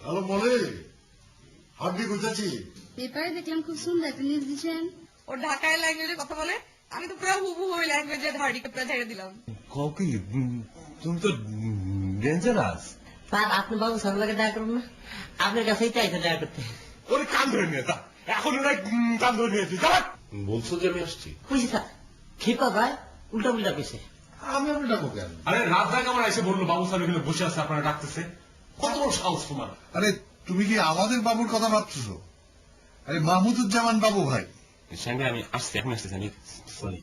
Hello বলে হাড্ডি খুঁজেছি। পেপারে দেখলাম খুব সুন্দর একটা নিউজ দিচ্ছেন। ও ঢাকায় ল্যাঙ্গুয়েজে কথা বলে, আমি তো পুরো হুবহু ওই ল্যাঙ্গুয়েজে হার্ডিকে পুরো ছেড়ে দিলাম। কি তুমি তো ডেঞ্জারাস। স্যার আপনি বাবু সরকারকে দেখা করুন না, আপনার কাছেই চাইছে দেখা করতে। ওরে কান ধরে নিয়ে তা এখন ওরা কান ধরে নিয়েছি। বলছো যে আমি আসছি। বুঝছি স্যার, ঠিক কথা উল্টা উল্টা কইছে। আমি আপনি ডাকবো কেন? আরে রাত জায়গা আমার এসে বললো বাবু স্যার এখানে বসে আছে আপনারা ডাকতেছে। কত বড় সাহস তোমার? আরে তুমি কি আমাদের বাবুর কথা ভাবছো? আরে মাহমুদুজ্জামান বাবু ভাই। সঙ্গে আমি আসছি, এখন আসতেছি আমি। সরি।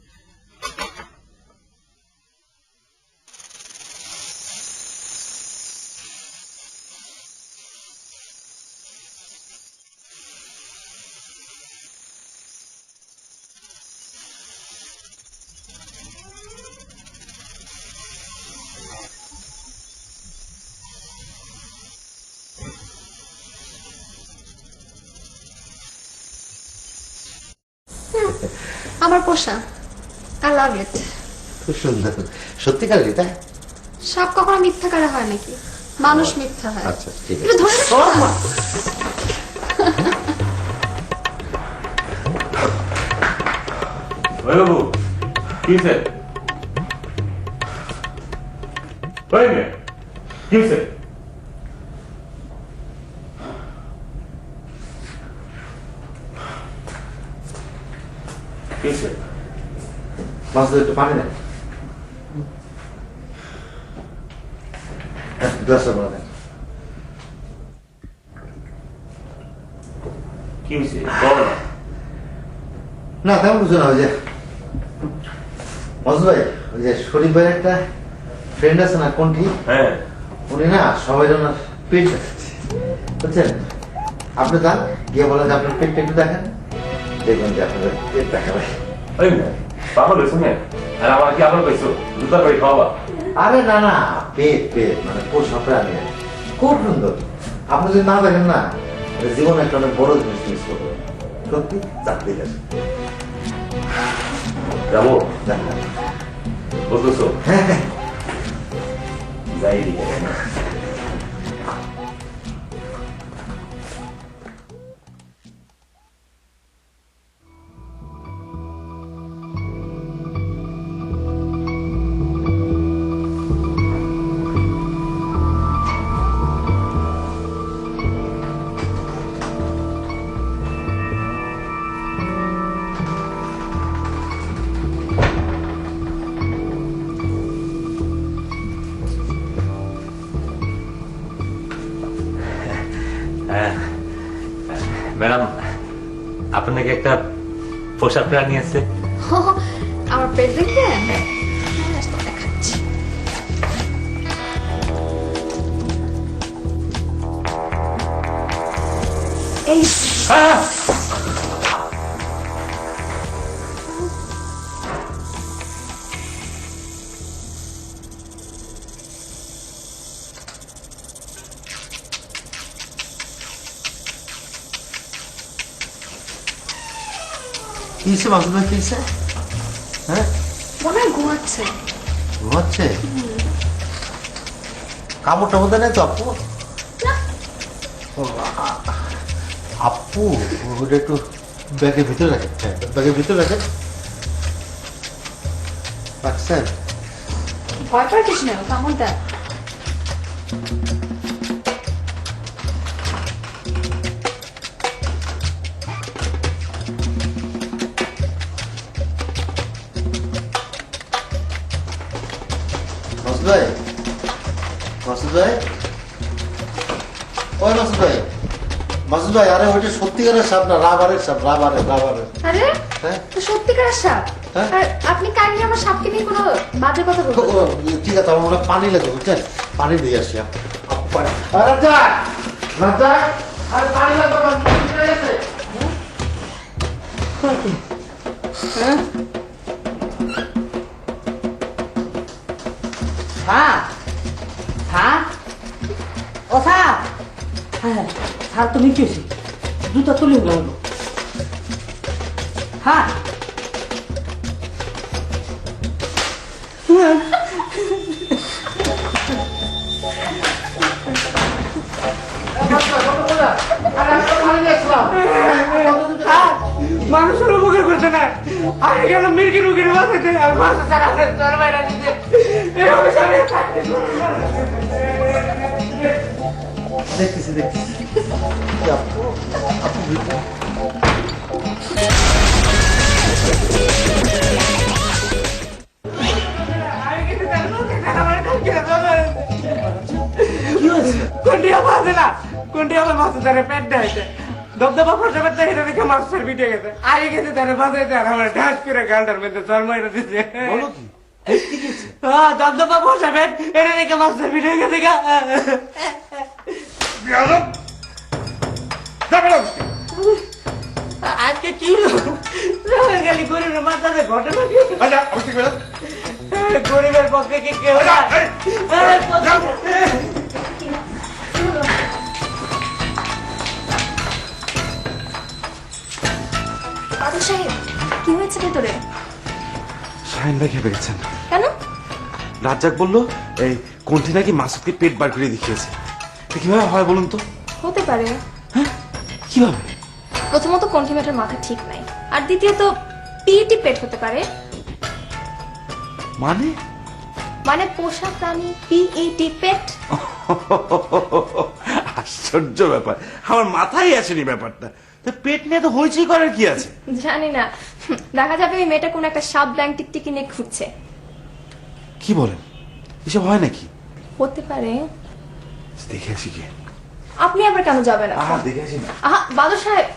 আমার পোষা, আই লাভ ইট। খুব সুন্দর, সত্যিকার এটা? সব কখনো মিথ্যাকারে হয় নাকি? মানুষ মিথ্যা হয়। আচ্ছা ঠিক একটু ধরে আছে। বাবু কি স্যার? কি স্যার? মাছ একটু পানি দেন, গ্লাসটা বলা দেন। কি হয়েছে বল না। না তেমন কিছু না, ওই যে মজু ভাই, ওই যে শরীফ ভাইয়ের একটা ফ্রেন্ড আছে না কোনটি, হ্যাঁ উনি না সবাই ওনার পেট দেখাচ্ছে, বুঝছেন? আপনি যান গিয়ে বলেন যে আপনার পেটটা একটু দেখেন, দেখবেন যে আপনাদের পেট দেখাবে। ওই না পাগল হয়েছো না? আর আমার কি আবার পাইছো জুতার বাড়ি খাওয়া? আরে না না, পেট পেট মানে পোষা প্রাণী খুব সুন্দর। আপনি যদি না দেখেন না, জীবনে একটা অনেক বড় জিনিস মিস করবেন। সত্যি চাকরি গেছে যাবো দেখেন। বুঝতেছো? হ্যাঁ হ্যাঁ, যাই দিকে ম্যাডাম, আপনাকে একটা পোষা প্রাণী আছে। আমার পেট দেখবেন? দেখাচ্ছি। এই কিসে মাসুদ ভাই, কিসে? হ্যাঁ মনে হয় ঘুমাচ্ছে। ঘুমাচ্ছে? কাপড় টাপড় দেয় নাই তো আপু? না। ও, আপু ওটা একটু ব্যাগের ভিতরে রাখেন, হ্যাঁ ব্যাগের ভিতরে রাখেন। রাখছেন? ভয় পাওয়ার কিছু নেই, কামড় দেয়। মাসুদ ভাই, মাসুদ ভাই, ওই মাসুদ ভাই, মাসুদ ভাই, আরে ওইটা সত্যিকারের সাপ না, রাবারের সাপ, রাবারের রাবারের। আরে হ্যাঁ তো সত্যিকারের সাপ। হ্যাঁ? আর আপনি কাইন্ডলি আমার সাপকে নিয়ে কোনো বাজে কথা ও, বলবেন না। ঠিক আছে, আমার মনে হয় পানি লাগে, বুঝছেন? পানি দিয়ে আসি। রাজ্জাক, রাজ্জাক, আরে পানি লাগবে, পানি চলে গেছে। হ্যাঁ হ্যাঁ হ্যাঁ ও স্যার, হ্যাঁ স্যার তুমি কি হয়েছে? জুতা তুলে গেল। হ্যাঁ মাসুদ মানুষের উপকার করছে না আরে গেল মির্গি রুগীর বাঁচাইতে আর বাঁচা তারা তোর বাইরে দিতে এভাবে সবাই দেখতেছি দেখতেছি কোনটিয়া বাঁচে না কোনটিয়া আমার বাঁচে তারা পেট দেয়ছে দবদবা ফসা পেতে এটা দেখে মাস্টার পিটে গেছে আগে গেছে তারা বাঁচাইতে আর আমার ঢাস করে গালটার মধ্যে চরমাইটা দিচ্ছে বলো কি কি গেছে হ্যাঁ দবদবা ফসা পেট এটা দেখে মাস্টার পিটে গেছে গা আজকে কি গেলি গরিবের মাথাতে ঘটনা কি গরিবের পক্ষে কি কেউ দাদু সাহেব কি হয়েছে ভেতরে? শাহিন ভাই খেপে গেছেন। কেন? রাজ্জাক বলল এই কোনটি নাকি মাসুদকে পেট বার করে দেখিয়েছে। এটা কিভাবে হয় বলুন তো? হতে পারে। কিভাবে? প্রথমত কন্টিমেন্টের মাথা ঠিক নাই, আর দ্বিতীয়ত পিইটি পেট হতে পারে। মানে মানে পোষা প্রাণী পিইটি পেট। আশ্চর্য ব্যাপার, আমার মাথায় আসেনি ব্যাপারটা। তো পেট নিয়ে তো হইচই করার কি আছে? জানি না, দেখা যাবে ওই মেয়েটা কোন একটা সাপ ব্যাংক টিকটিকি নিয়ে ঘুরছে। কি বলেন, এসব হয় নাকি? হতে পারে। দেখে আসি কি। আপনি আবার কেন যাবেন? দেখে আসি না। আহা বাদর সাহেব,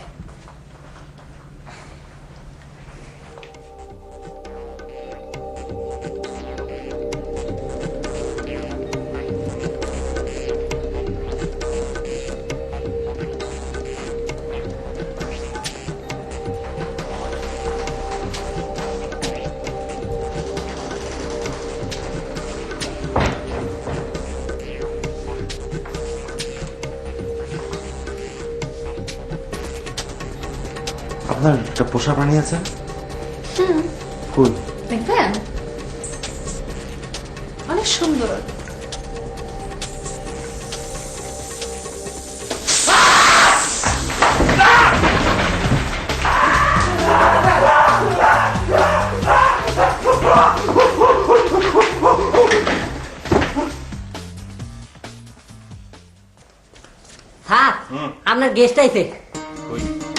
আপনার একটা পোষা প্রাণী আছে? কই? দেখবেন অনেক সুন্দর। হ্যাঁ আপনার গেস্ট আইছে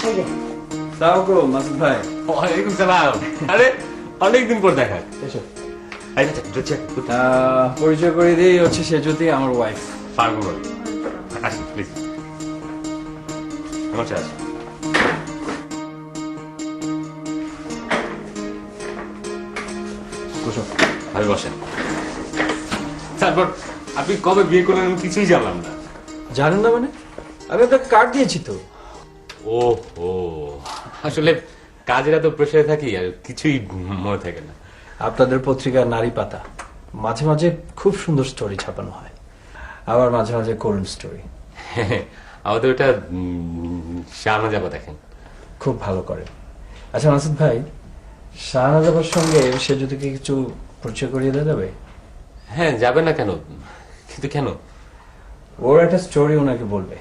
এই যে সালামালাইকুম মাসুদ ভাই। ওয়ালাইকুম সালাম। আরে অনেকদিন পর দেখা। এসো। আচ্ছা পরিচয় করে দিই, হচ্ছে সেজুতি আমার ওয়াইফ। পারবো বল। আসি প্লিজ। আমার চাষ। বসো। ভাবি বসেন। তারপর আপনি কবে বিয়ে করলেন আমি কিছুই জানলাম না। জানেন না মানে? আমি আপনাকে কার্ড দিয়েছি তো। ও ও আসলে কাজের এত প্রেসারে থাকি আর কিছুই মনে থাকে না। আপনাদের পত্রিকা নারী পাতা মাঝে মাঝে খুব সুন্দর স্টোরি ছাপানো হয়, আবার মাঝে মাঝে করুণ স্টোরি। আমাদের ওটা শাহনাজাবা দেখেন। খুব ভালো করে। আচ্ছা মাসুদ ভাই, শাহনাজাবার সঙ্গে সেজুতিকে কিছু পরিচয় করিয়ে দেওয়া যাবে? হ্যাঁ যাবে না কেন, কিন্তু কেন? ওর একটা স্টোরি ওনাকে বলবে।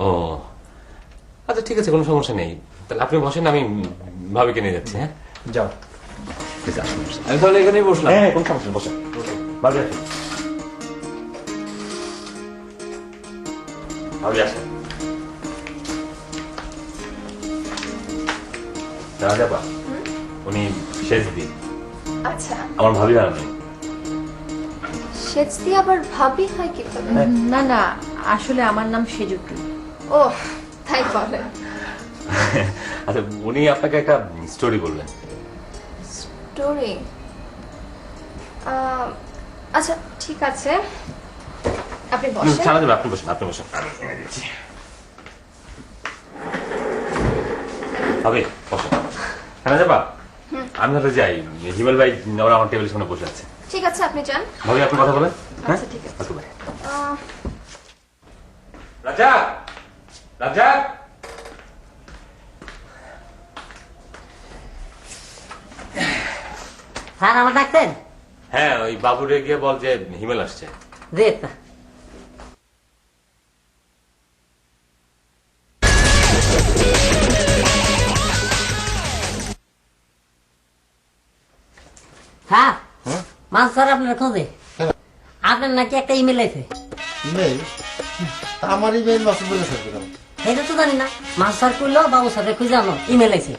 ও আচ্ছা ঠিক আছে, কোনো সমস্যা নেই। তাহলে আপনি বসেন, আমি ভাবিকে নিয়ে যাচ্ছি। হ্যাঁ যাও। ঠিক আছে, আসুন। আমি তাহলে এখানেই বসলাম। হ্যাঁ কোন সমস্যা নেই, বসেন। ভাবি আসেন। ভাবি আসেন। শাহনাজাবা উনি শেষ দিন আচ্ছা, আমার ভাবি হারানো। সেচ দিয়ে আবার ভাবি হয় কিভাবে? না না আসলে আমার নাম সেজুতি। ও তাই বলে। আচ্ছা উনি আপনাকে একটা স্টোরি বললেন। স্টোরি? আচ্ছা ঠিক আছে, আপনি বসেন। শাহনাজাবা আপনি বসেন, আপনি বসেন। ভাবি বসেন। শাহনাজাবা আমি তাহলে যাই, হিমেল ভাই ওরা আমার টেবিলের সামনে বসে আছে। ঠিক আছে আপনি যান। ভাবি আপনি কথা বলেন। হ্যাঁ আচ্ছা ঠিক আছে। আসুন ভাই। আহ, রাজা রাজা স্যার আমার ডাকতেন? হ্যাঁ ওই বাবুরে গিয়ে বল যে হিমেল আসছে। জি। শাহনাজাবা, আচ্ছা, আমি কিন্তু তোমাকে একটা কথা বলতে চাই। কি? আমি কিন্তু তোমাকে একটা কথা বলতে চাই। কি? হ্যাঁ মাছ স্যার আপনার খোঁজে আপনার নাকি একটা ইমেল আছে ইমেল? আমার ইমেল মাসুদ বলেছে কিরকম? এটা তো জানি না মাছ স্যার করলো বাবু স্যার খুঁজে আনো ইমেল আছে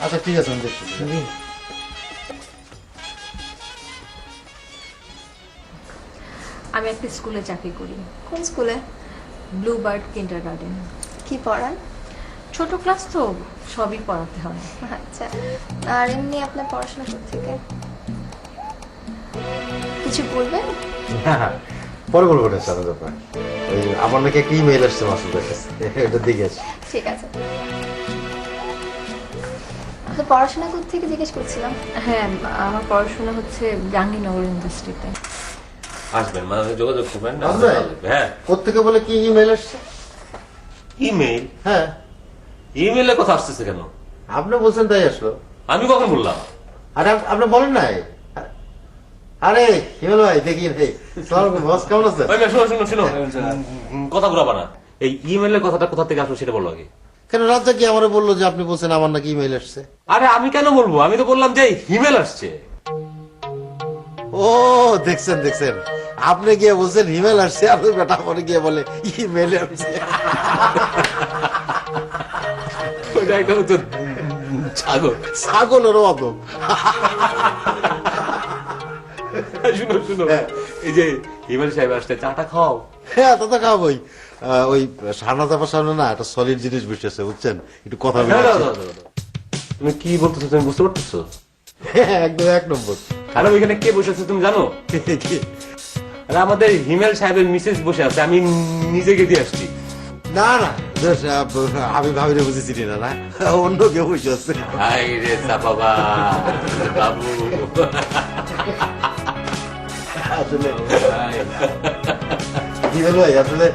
আচ্ছা ঠিক আছে আমি দেখতেছি। আমি একটা স্কুলে চাকরি করি, কোন স্কুলে? Blue bird kindergarten. কি পড়ান? ছোট ক্লাস তো সবই পড়াতে হয়। আচ্ছা, আর এমনি আপনার পড়াশোনা থেকে কিছু বলবেন? হ্যাঁ, পরে বলবো না স্যার ব্যাপার। ওই আমার নাকি একটা ইমেল আসছে মাসুদের কাছে, এটা দেখে আসি। ঠিক আছে। আপনার পড়াশোনা থেকে জিজ্ঞেস করছিলাম। হ্যাঁ, আমার পড়াশোনা হচ্ছে জাহাঙ্গীরনগর ইউনিভার্সিটিতে। আসবেন মানে যোগাযোগ করবেন। আসবে? হ্যাঁ। কোত্থেকে বলে কি ইমেল আসছে? ইমেল? হ্যাঁ। ইমেলের কথা আসতেছে কেন? আপনি বলছেন তাই আসলো। আমি কখন বললাম? আরে আপনি বলেন নাই? আরে হিমেল ভাই দেখি ভাই, বস কেমন আছে? ওই মেয়ে, শোনো শোনো শোনো, কথা ঘুরাবা না। এই ইমেলের কথাটা কোথা থেকে আসলো সেটা বলো আগে। কেন রাজা কি আমারে বললো যে আপনি বলছেন আমার নাকি ইমেল আসছে? আরে আমি কেন বলবো, আমি তো বললাম যে ইমেল আসছে। ও দেখছেন দেখছেন, আপনি গিয়ে বলছেন ইমেল আসছে, আর ওই বেটা পরে গিয়ে বলে ইমেল আসছে। ওইটা একটা হচ্ছে ছাগল। ছাগলেরও অদম। শুনো শুনো, এই যে ইমেল সাহেব আসছে, চাটা খাও। হ্যাঁ তা তো খাবোই। ওই সামনা চাপার সামনে না একটা সলিড জিনিস বসেছে বুঝছেন, একটু কথা বলে তুমি কি বলতেছো তুমি বুঝতে পারতেছো? একদম এক নম্বর। আরে ওইখানে কে বসে আছে তুমি জানো? আরে আমাদের হিমেল সাহেবের মিসেস বসে আছে, আমি নিজে গিয়ে দিয়ে আসছি। না না আমি ভাবিরে বুঝেছি না, না অন্য কেউ বসে আছে। হাই রে বাবা বাবু, আসলে হিমেল ভাই আসলে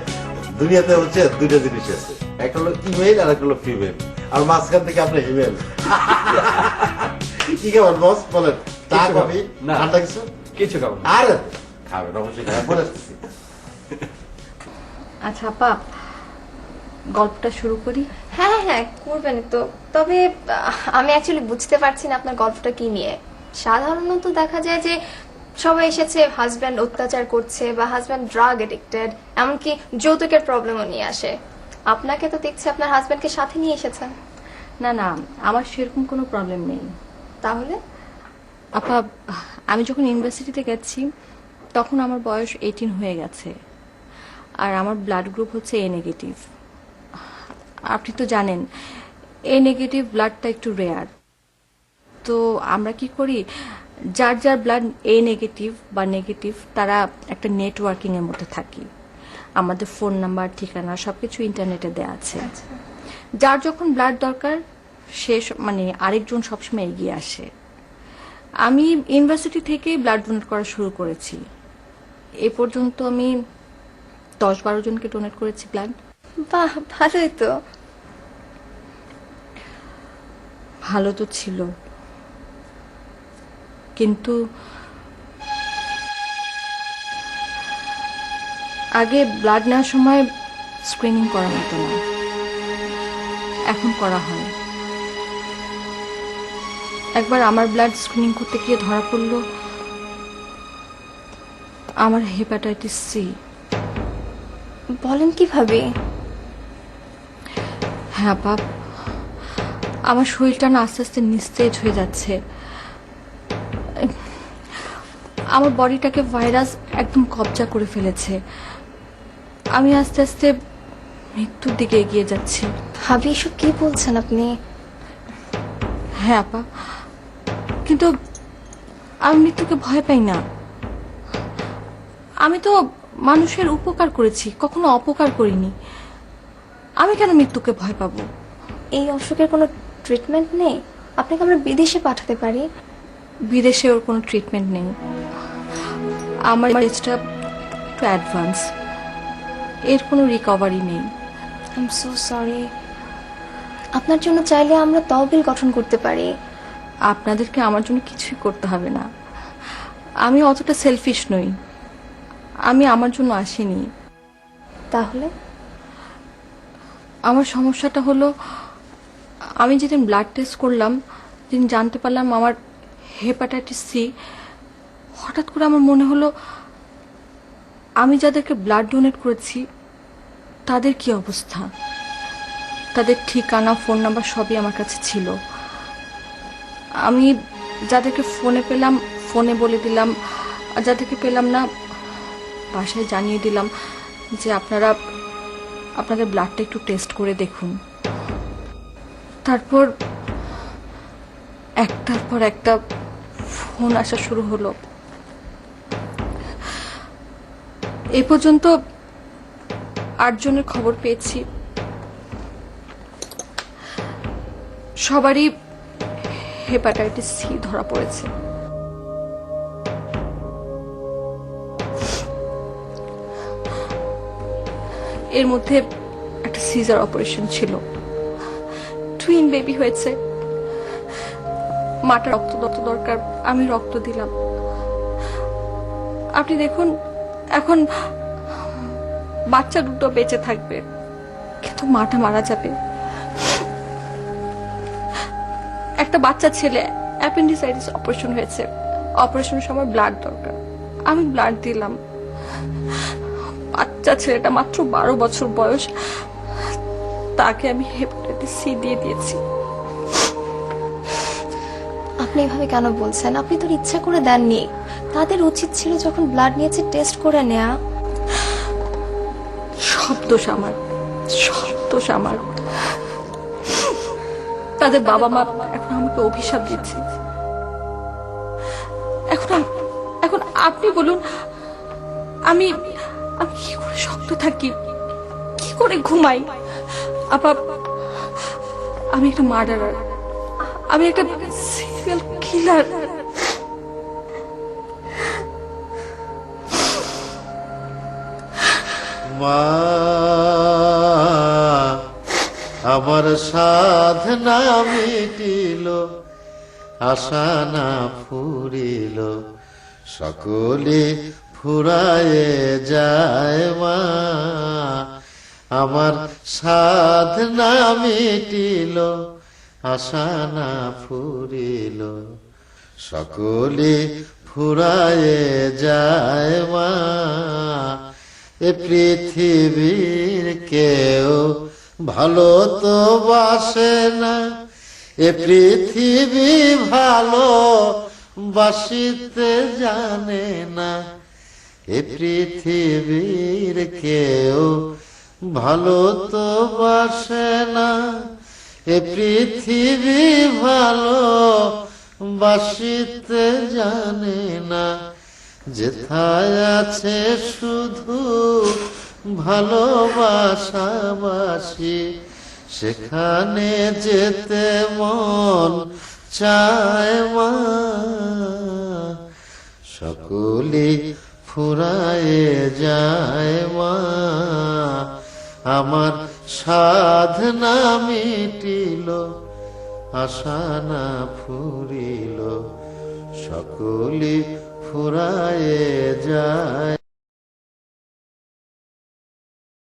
দুনিয়াতে হচ্ছে দুইটা জিনিস আছে, একটা হলো ইমেল আর একটা হলো ফিমেল, আর মাঝখান থেকে আপনি হিমেল। কি কেমন বস বলেন? চা কফি ঠান্ডা কিছু? কিছু খাবো না। আরে খাবেন অবশ্যই খাবেন, বলে আসতেছি। আচ্ছা আপা, গল্পটা শুরু করি। হ্যাঁ হ্যাঁ হ্যাঁ, করবেন তো। তবে আমি অ্যাকচুয়ালি বুঝতে পারছি না আপনার গল্পটা কি নিয়ে। সাধারণত দেখা যায় যে সবাই এসেছে হাজব্যান্ড অত্যাচার করছে বা হাজব্যান্ড ড্রাগ এডিক্টেড, এমনকি যৌতুকের প্রবলেমও নিয়ে আসে। আপনাকে তো দেখছি আপনার হাজব্যান্ডকে সাথে নিয়ে এসেছেন। না না, আমার সেরকম কোনো প্রবলেম নেই। তাহলে আপা, আমি যখন ইউনিভার্সিটিতে গেছি তখন আমার বয়স 18 হয়ে গেছে, আর আমার ব্লাড গ্রুপ হচ্ছে এ নেগেটিভ। আপনি তো জানেন এ নেগেটিভ ব্লাডটা একটু রেয়ার। তো আমরা কি করি, যার যার ব্লাড এ নেগেটিভ বা নেগেটিভ তারা একটা নেটওয়ার্কিং এর মধ্যে থাকি। আমাদের ফোন নাম্বার, ঠিকানা সবকিছু ইন্টারনেটে দেয়া আছে। যার যখন ব্লাড দরকার সে মানে আরেকজন সবসময় এগিয়ে আসে। আমি ইউনিভার্সিটি থেকে ব্লাড ডোনেট করা শুরু করেছি। এ পর্যন্ত আমি 10-12 জনকে ডোনেট করেছি ব্লাড। বাহ, ভালোই তো। ভালো তো ছিল, কিন্তু আগে ব্লাড নেওয়ার সময় স্ক্রিনিং করা হতো না, এখন করা হয়। একবার আমার ব্লাড স্ক্রিনিং করতে গিয়ে ধরা পড়ল আমার হেপাটাইটিস সি। বলেন কিভাবে? হ্যাঁ বাপ, আমার শরীরটা না আস্তে আস্তে নিস্তেজ হয়ে যাচ্ছে। আমার বডিটাকে ভাইরাস একদম কবজা করে ফেলেছে। আমি আস্তে আস্তে মৃত্যুর দিকে এগিয়ে যাচ্ছি। ভাবি, এসব কি বলছেন আপনি? হ্যাঁ আপা, কিন্তু আমি মৃত্যুকে ভয় পাই না। আমি তো মানুষের উপকার করেছি, কখনো অপকার করিনি। আমি কেন মৃত্যুকে ভয় পাবো? এই অসুখের কোনো ট্রিটমেন্ট নেই? আপনাকে আমরা বিদেশে পাঠাতে পারি। বিদেশে ওর কোনো ট্রিটমেন্ট নেই। আমার এজটা অ্যাডভান্স, এর কোনো রিকভারি নেই। I am so sorry. আপনার জন্য চাইলে আমরা তহবিল গঠন করতে পারি। আপনাদেরকে আমার জন্য কিছুই করতে হবে না। আমি অতটা সেলফিশ নই। আমি আমার জন্য আসিনি। তাহলে আমার সমস্যাটা হলো, আমি যেদিন ব্লাড টেস্ট করলাম, যেদিন জানতে পারলাম আমার হেপাটাইটিস সি, হঠাৎ করে আমার মনে হলো আমি যাদেরকে ব্লাড ডোনেট করেছি তাদের কি অবস্থা। তাদের ঠিকানা, ফোন নাম্বার সবই আমার কাছে ছিল। আমি যাদেরকে ফোনে পেলাম ফোনে বলে দিলাম, আর যাদেরকে পেলাম না বাসায় জানিয়ে দিলাম যে আপনাদের ব্লাডটা একটু টেস্ট করে দেখুন। তারপর একটার পর একটা ফোন আসা শুরু হলো। এ পর্যন্ত 8 জনের খবর পেয়েছি। সবারই হেপাটাইটিস সি ধরা পড়েছে। এর মধ্যে একটা সিজার অপারেশন ছিল, টুইন বেবি হয়েছে। মাটা রক্ত দরকার, আমি রক্ত দিলাম। আপনি দেখুন এখন বাচ্চা দুটো বেঁচে থাকবে, কিন্তু মাটা মারা যাবে। একটা বাচ্চা ছেলে অ্যাপেন্ডিসাইটিস অপারেশন হয়েছে, অপারেশনের সময় ব্লাড দরকার, আমি ব্লাড দিলাম। বাচ্চা ছেলেটা মাত্র 12 বছর বয়স, তাকে আমি হেপাটাইটিস সি দিয়ে দিয়েছি। আপনি এভাবে কেন বলছেন? আপনি তো ইচ্ছা করে দেননি। তাদের উচিত ছিল যখন ব্লাড নিয়েছে টেস্ট করে নেয়া। সব দোষ আমার, সব দোষ আমার। তাদের বাবা মা এখন আমাকে অভিশাপ দিচ্ছে। এখন আপনি বলুন, আমি কি করে শক্ত থাকি, কি করে ঘুমাই? আপা, আমি একটা মার্ডারার, আমি একটা সিরিয়াল কিলার। মা আমার সাধনা মিটিল, আশা না ফুরিল, সকলে ফুরায়ে যায় মা। আমার সাধনা মিটিল, আশা না ফুরিল, সকলে ফুরায়ে যায় মা। এ পৃথিবীর কেউ ভালো তো বাসে না, এ পৃথিবী ভালো বাসিতে জানে না, এ পৃথিবীর কেউ ভালো তো বাসে না, এ পৃথিবী ভালো বাসিতে জানে না। যেথায় আছে শুধু ভালোবাসাবাসি, সেখানে যেতে মন চায় মা। সকলে ফুরায়ে যায় মা, আমার সাধনা মিটিল, আশা না ফুরিল, সকলে ফুরায়ে যায়।